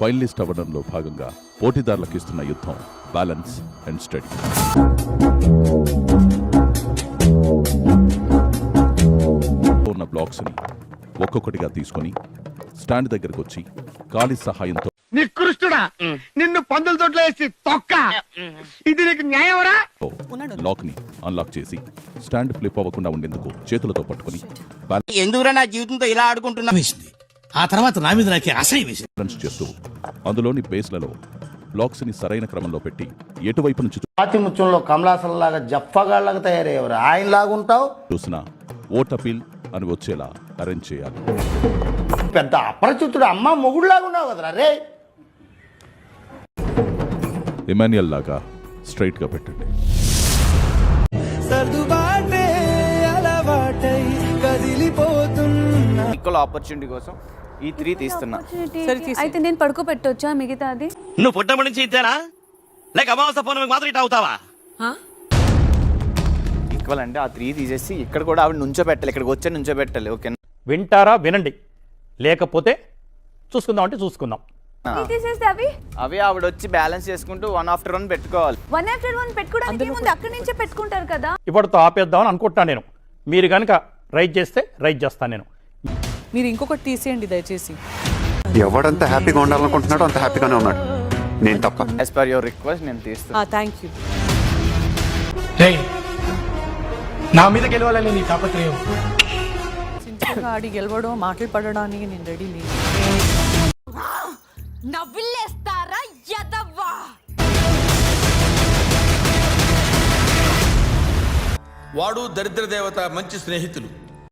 Finalist అవ్వడంలో భాగంగా పోటీదారులకు ఇస్తున్న యుద్ధం బ్యాలెన్స్ అండ్ స్టడీ. ఉన్న బ్లాక్స్ని ఒక్కొక్కటిగా తీసుకొని స్టాండ్ దగ్గరకు వచ్చి కాలి సహాయంతో నికృష్టుడా, నిన్ను పందుల తోటలో వేసి తొక్క, ఇది నీకు న్యాయమరా? లాక్ ని అన్లాక్ చేసి స్టాండ్ ఫ్లిప్ అవ్వకుండా ఉండేందుకు చేతులతో పట్టుకుని ఎందుకురా నా జీవితంతో ఇలా ఆడుకుంటున్నా వేసింది. ఆ తర్వాత నా మీద నాకే అసహ్యం వేసింది. బ్యాలెన్స్ చేస్తూ అందులోని బేస్లలో బ్లాక్స్ ని సరైన క్రమంలో పెట్టి ఎటువైపు నుంచి పాతిముత్యంలో కమలాసంలాగా జఫ్ఫగాళ్ళగా తయారయ్యేవారు. ఆయన లాగుంటావు, చూసినా ఓట్ అపీల్ అని వచ్చేలా అరేంజ్ చేయాలి. పెద్ద అపరిచితుడు అమ్మ మొగుడులాగా ఉన్నావు కదరా రే. ఇమాన్యుయల్ లాగా స్ట్రైట్ గా పెట్టండి. ఈక్వల్ ఆపర్చునిటీ కోసం ఈ 3 తీస్తున్నా. అయితే నేను పడుకోబెట్టొచ్చా మిగతాది? నువ్వు పుట్టబడి నుంచి ఇద్దానా లేక అమావాస పౌర్ణమికి మాత్రం ఇట్లా అవుతావా? ఈక్వల్ అంటే ఆ 3 తీసేసి ఇక్కడ కూడా ఆవిడ నుంచో పెట్టాలి, ఇక్కడికి వచ్చే నుంచో పెట్టాలి. ఓకే, వింటారా? వినండి, లేకపోతే చూసుకుందాం అంటే చూసుకుందాం. తీసేస్తే అవి ఆవిడ వచ్చి బ్యాలెన్స్ చేసుకుంటూ 1 after 1 పెట్టుకోవాలి. 1 after 1 పెట్టుకోవడానికి ముందు అక్కడి నుంచే పెట్టుకుంటారు కదా. ఇప్పటితో ఆపేద్దామని అనుకుంటున్నాను నేను. మీరు కనుక రైట్ చేస్తే రైట్ చేస్తాను నేను. మీరు ఇంకొకటి తీసేయండి దయచేసి. ఎవడంత హ్యాపీగా ఉండాలనుకుంటున్నాడో అంత హ్యాపీగానే ఉన్నాడు, నేను తప్ప. యాజ్ పర్ యువర్ రిక్వెస్ట్ నేను తీస్తాను. Thank you. నా మీద గెలవాలని నీ తాపత్రయం. సింపుల్గా ఆడి గెలవడం, మాటలు పడడానికి నేను రెడీ లేదు. నవ్విలేస్తారా యదవ్వా? వాడు దరిద్ర దేవత మంచి స్నేహితులు.